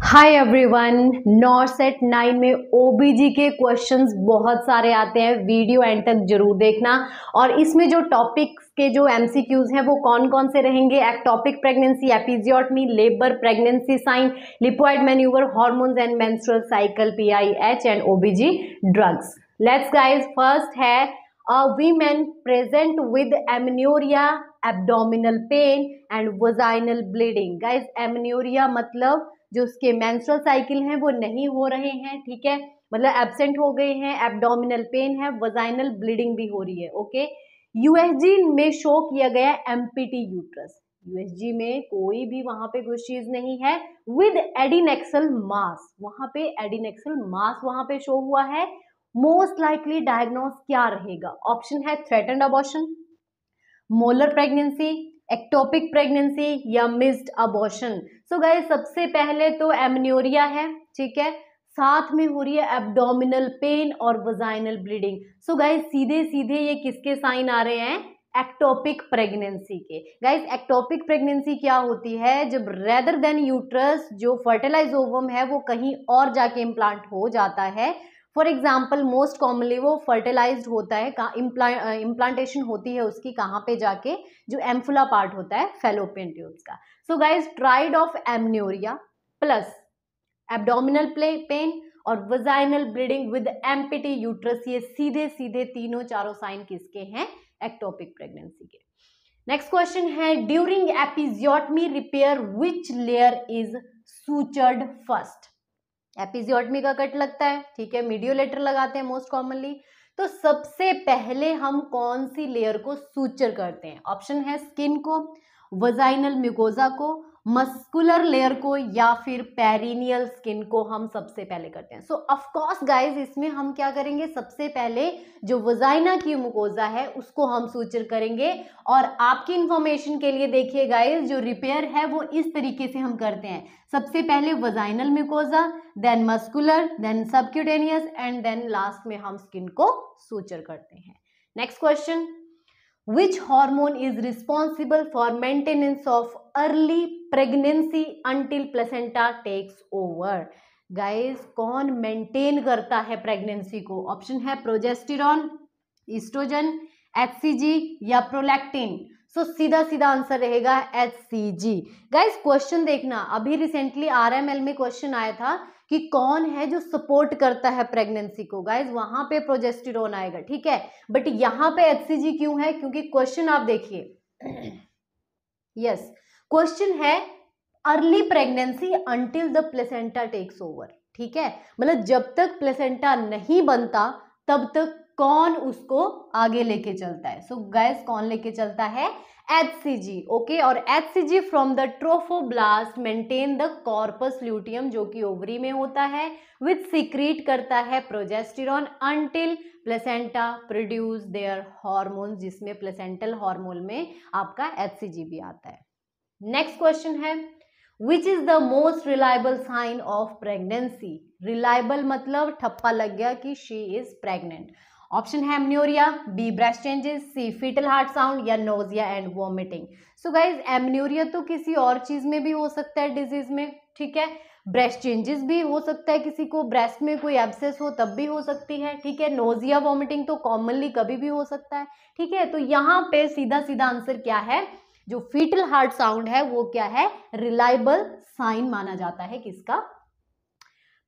Hi everyone, नॉर्सेट 9 में ओबीजी के questions बहुत सारे आते हैं। वीडियो एंड तक जरूर देखना। और इसमें जो टॉपिक्स के जो एमसीक्यूज हैं वो कौन कौन से रहेंगे? Ectopic pregnancy, episiotomy, labour, pregnancy sign, Leopold manoeuvre, hormones and menstrual cycle, PIH and OBG drugs. Let's guys, first है women present with amenorrhoea, abdominal pain and vaginal bleeding. Guys, amenorrhoea मतलब जो उसके मेंस्ट्रुअल साइकिल हैं वो नहीं हो रहे हैं, ठीक है, मतलब एब्सेंट हो गए हैं, एब्डोमिनल पेन है, वजाइनल ब्लीडिंग भी हो रही है। ओके, यूएसजी में शो किया गया एम्प्टी यूट्रस। यूएसजी में कोई भी वहां पे कुछ चीज नहीं है। विद एडिनेक्सल मास, वहां पे एडिनेक्सल मास वहां पे शो हुआ है। मोस्ट लाइकली डायग्नोस क्या रहेगा? ऑप्शन है threatened abortion, molar pregnancy, ectopic pregnancy या मिस्ड अबॉर्शन। सो गाइस, सबसे पहले तो एमन्योरिया है, ठीक है, साथ में हो रही है एब्डोमिनल पेन और वजाइनल ब्लीडिंग। सो गाइस, सीधे सीधे ये किसके साइन आ रहे हैं? एक्टोपिक प्रेगनेंसी के। गाइस, एक्टोपिक प्रेगनेंसी क्या होती है? जब रेदर देन यूट्रस जो फर्टिलाइज ओवम है वो कहीं और जाके इम्प्लांट हो जाता है। फॉर एग्जाम्पल, मोस्ट कॉमनली वो फर्टिलाइज्ड होता है, इम्प्लांटेशन होती है उसकी कहाँ पे जाके? जो एम्फुला पार्ट होता है फेलोपियन ट्यूब्स का। So guys, triad of amenorrhoea plus abdominal pain और vaginal bleeding with empty uterus, ये सीधे सीधे तीनों चारों साइन किसके हैं? एक्टोपिक प्रेगनेंसी के। नेक्स्ट क्वेश्चन है, during episiotomy repair which layer is sutured first? Episiotomy का कट लगता है, ठीक है, मीडियोलेटर लगाते हैं मोस्ट कॉमनली। तो सबसे पहले हम कौन सी लेयर को सूचर करते हैं? ऑप्शन है स्किन को, वजाइनल म्यूकोजा को, मस्कुलर लेयर को या फिर पेरिनियल स्किन को हम सबसे पहले करते हैं। सो ऑफ कोर्स गाइस, इसमें हम क्या करेंगे? सबसे पहले जो वजाइना की म्यूकोजा है उसको हम सूचर करेंगे। और आपकी इंफॉर्मेशन के लिए देखिए गाइस, जो रिपेयर है वो इस तरीके से हम करते हैं। सबसे पहले vaginal mucosa, then muscular, then subcutaneous and then last में हम स्किन को सूचर करते हैं। Next question, which hormone is responsible for maintenance of early pregnancy until placenta takes over? Guys, कौन मेंटेन करता है प्रेगनेंसी को? ऑप्शन है प्रोजेस्टेरॉन, ईस्ट्रोजन, एचसीजी या प्रोलैक्टिन। सो सीधा सीधा आंसर रहेगा एचसीजी। गाइस, क्वेश्चन देखना, अभी रिसेंटली आरएमएल में क्वेश्चन आया था कि कौन है जो सपोर्ट करता है प्रेगनेंसी को। गाइस, वहां पे प्रोजेस्टेरॉन आएगा, ठीक है, बट यहाँ पे एचसीजी क्यों है? क्योंकि क्वेश्चन आप देखिए, यस, क्वेश्चन है early pregnancy until the placenta takes over, ठीक है, मतलब जब तक प्लेसेंटा नहीं बनता तब तक कौन उसको आगे लेके चलता है? सो गाइस, कौन लेके चलता है? एचसीजी। ओके, और HCG from the trophoblast maintain the corpus luteum जो कि ओवरी में होता है, विच सीक्रेट करता है progesterone until placenta produce their hormone, जिसमें प्लेसेंटल हार्मोन में आपका एचसीजी भी आता है। नेक्स्ट क्वेश्चन है, which is the most reliable sign of pregnancy? Reliable मतलब ठप्पा लग गया कि शी इज प्रेग्नेंट। ऑप्शन है amenorrhoea, B breast changes, C foetal heart sound या nausea and vomiting. So guys, amenorrhoea तो किसी और चीज में भी हो सकता है, डिजीज में, ठीक है, ब्रेस्ट चेंजेस भी हो सकता है, किसी को ब्रेस्ट में कोई एब्सेस हो तब भी हो सकती है, ठीक है, नोजिया वॉमिटिंग तो कॉमनली कभी भी हो सकता है, ठीक है। तो यहाँ पे सीधा सीधा आंसर क्या है? जो फीटल हार्ट साउंड है वो क्या है? रिलायबल साइन माना जाता है किसका?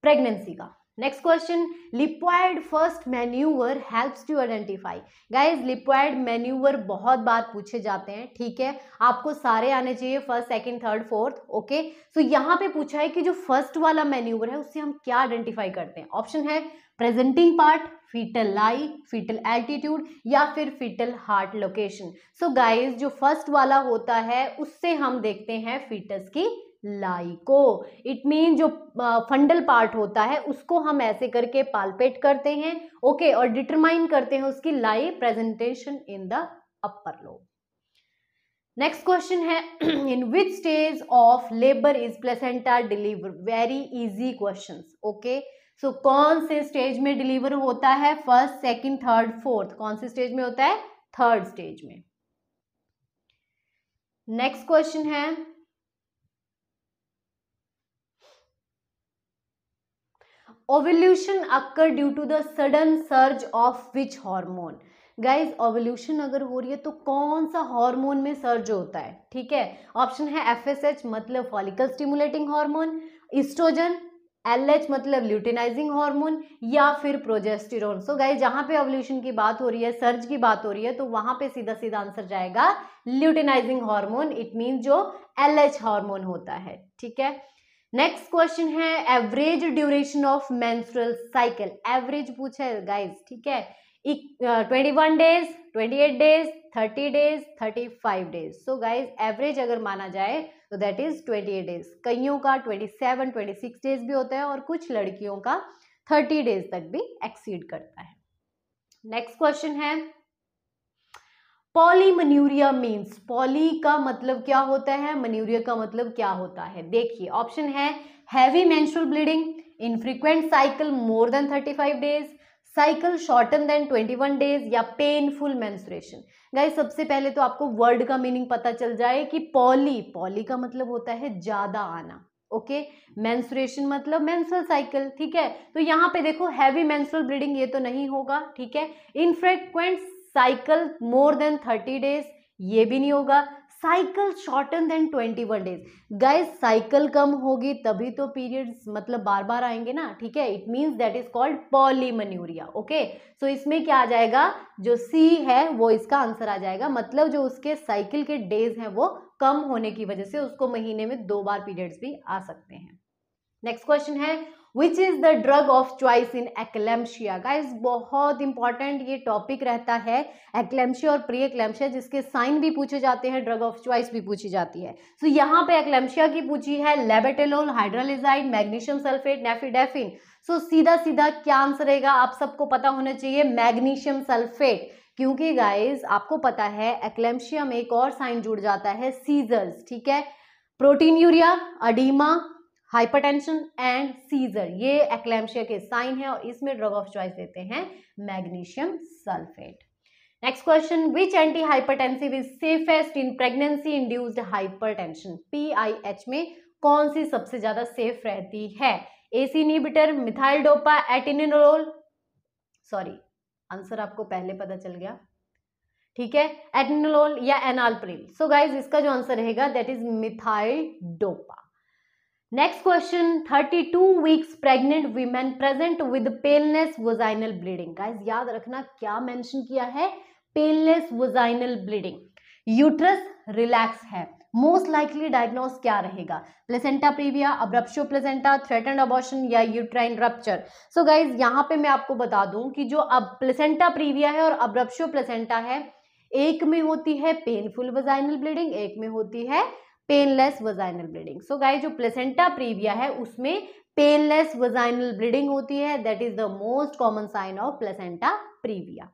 प्रेगनेंसी का। Next question, Leopold first manoeuvre helps to identify. Guys, Leopold manoeuvre बहुत बार पूछे जाते हैं, ठीक है, आपको सारे आने चाहिए, first, second, third, fourth. Okay, so यहाँ पे पूछा है कि जो फर्स्ट वाला मैन्यूवर है उससे हम क्या आइडेंटिफाई करते हैं? ऑप्शन है presenting part, fetal lie, fetal altitude या फिर fetal heart location. So guys, जो फर्स्ट वाला होता है उससे हम देखते हैं फीटस की लाई को। इट मीन जो फंडल पार्ट होता है उसको हम ऐसे करके पाल्पेट करते हैं, ओके, और डिटरमाइन करते हैं उसकी lie presentation in the upper lobe. Next question है, in which stage of labour is placenta delivered? Very easy questions. Okay, so कौन से स्टेज में डिलीवर होता है? फर्स्ट, सेकंड, थर्ड, फोर्थ, कौन से स्टेज में होता है? थर्ड स्टेज में। नेक्स्ट क्वेश्चन है, ovulation occur due to the sudden surge of which hormone. Guys ovulation अगर हो रही है तो कौन सा हार्मोन में सर्ज होता है, ठीक है। ऑप्शन है FSH मतलब follicle stimulating hormone, oestrogen, LH मतलब ल्यूटिनाइजिंग हार्मोन, या फिर प्रोजेस्टेरोन। सो गाइज जहां पे ओव्यूलेशन की बात हो रही है, सर्ज की बात हो रही है, तो वहां पे सीधा सीधा आंसर जाएगा ल्यूटिनाइजिंग हार्मोन। इट मीन जो LH हार्मोन होता है, ठीक है। नेक्स्ट क्वेश्चन है average duration of menstrual cycle. Average पूछा है गाइज, ठीक है। 21 days, 28 days, 30 days, 35 days. So guys average अगर माना जाए तो दैट इज 28 डेज। कईयों का 27, 26 डेज भी होता है और कुछ लड़कियों का 30 डेज तक भी एक्सीड करता है। नेक्स्ट क्वेश्चन है पॉलीमन्यूरिया मीन्स। पॉली का मतलब क्या होता है, मन्यूरिया का मतलब क्या होता है। देखिए ऑप्शन है heavy menstrual bleeding, infrequent cycle more than 35 days, cycle shorten than 21 days, या पेनफुल मेंस्ट्रुएशन। गाइस सबसे पहले तो आपको वर्ड का मीनिंग पता चल जाए कि पॉली का मतलब होता है ज्यादा आना, ओके। मेंस्ट्रुएशन मतलब मेंस्ट्रुअल साइकिल, ठीक है। तो यहाँ पे देखो हैवी मेंस्ट्रुअल ब्लीडिंग ये तो नहीं होगा, ठीक है। Infrequent cycle more than 30 days ये भी नहीं होगा। Cycle shorten than 21 days. Guys cycle कम होगी तभी तो पीरियड्स मतलब बार बार आएंगे ना, ठीक है। It means that is called polymenorrhoea, okay. So इसमें क्या आ जाएगा, जो सी है वो इसका आंसर आ जाएगा। मतलब जो उसके साइकिल के डेज हैं वो कम होने की वजह से उसको महीने में 2 बार पीरियड्स भी आ सकते हैं। नेक्स्ट क्वेश्चन है which is the drug of choice in eclampsia. Guys बहुत इंपॉर्टेंट ये टॉपिक रहता है, एक्लेम्शिया और प्री एक्लेम्शिया, जिसके साइन भी पूछे जाते हैं, ड्रग ऑफ चॉइस भी पूछी जाती है। सो यहाँ पे एक्लेम्शिया की पूछी है लेबेटेलोल, हाइड्रोलिजाइड, मैग्नीशियम सल्फेट, नेफिडेफिन। सो सीधा सीधा क्या आंसर रहेगा, आप सबको पता होना चाहिए मैग्नीशियम सल्फेट। क्योंकि गाइस आपको पता है एक्लेम्शिया में एक और साइन जुड़ जाता है सीजर्स, ठीक है। Proteinuria, oedema, hypertension and seizure, ये एक्लेम्शिया के साइन है और इसमें ड्रग ऑफ चॉइस देते हैं magnesium sulphate. Next question which anti hypertensive is safest in pregnancy induced hypertension. PIH में कौन सी सबसे ज्यादा सेफ रहती है, AC inhibitor, methyldopa, atenolol, sorry answer आपको पहले पता चल गया, ठीक है, एटिनिलोल या एनालप्रिल। सो गाइज इसका जो आंसर रहेगा that is methyldopa. Next question 32 weeks pregnant women present with paleness vaginal bleeding. Guys याद रखना क्या मेंशन किया है, paleness vaginal bleeding. Uterus relax है, मोस्ट लाइकली डायग्नोस क्या रहेगा, placenta praevia, abruptio placenta, threatened abortion या यूट्राइन रप्चर। सो गाइज यहाँ पे मैं आपको बता दूं कि जो अब प्लेसेंटा प्रीविया है और अब्रप्शो प्लेसेंटा है, एक में होती है पेनफुल वजाइनल ब्लीडिंग, एक में होती है painless vaginal bleeding. So guys जो प्लेसेंटा प्रीविया है उसमें पेनलेस वजाइनल ब्लीडिंग होती है, that is the most common sign of placenta praevia.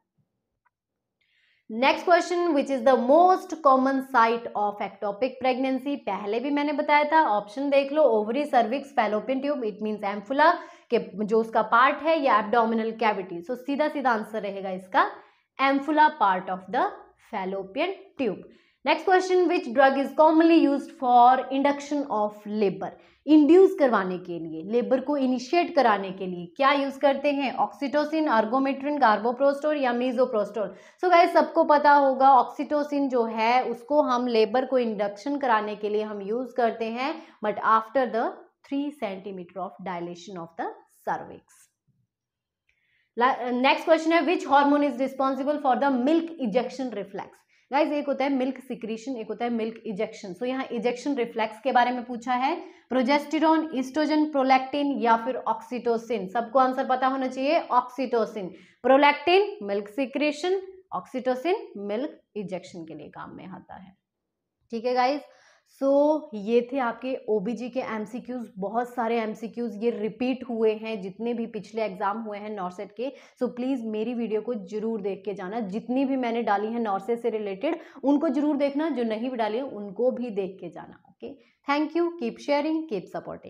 Next question which is the most common site of ectopic pregnancy. पहले भी मैंने बताया था, ऑप्शन देख लो, ovary, cervix, fallopian tube, it means ampulla के जो उसका पार्ट है, या एब्डोमिनल कैविटी। सो सीधा सीधा आंसर रहेगा इसका ampulla part of the fallopian tube. Next question which drug is commonly used for induction of labour. Induce करवाने के लिए, लेबर को इनिशिएट कराने के लिए क्या यूज करते हैं, ऑक्सीटोसिन, अर्गोमेट्रिन, कार्बोप्रोस्टोल या मीजोप्रोस्टोल। सो गाइस सबको पता होगा ऑक्सीटोसिन जो है उसको हम लेबर को इंडक्शन कराने के लिए हम यूज करते हैं, but after the 3 centimetre of dilation of the cervix. Next question है which hormone is responsible for the milk ejection reflex. Guys एक होता है मिल्क सिक्रीशन, एक होता है मिल्क इजेक्शन। सो यहाँ इजेक्शन रिफ्लेक्स के बारे में पूछा है, प्रोजेस्टेरोन, ईस्ट्रोजन, प्रोलैक्टिन या फिर ऑक्सीटोसिन। सबको आंसर पता होना चाहिए oxytocin. Prolactin milk secretion, oxytocin milk ejection के लिए काम में आता है, ठीक है गाइज। सो ये थे आपके ओबीजी के एमसीक्यूज, बहुत सारे एमसीक्यूज ये रिपीट हुए हैं जितने भी पिछले एग्जाम हुए हैं नॉर्सेट के। सो प्लीज़ मेरी वीडियो को जरूर देख के जाना, जितनी भी मैंने डाली है नॉर्सेट से रिलेटेड उनको जरूर देखना, जो नहीं भी डाली है उनको भी देख के जाना, okay. Thank you, keep sharing, keep supporting.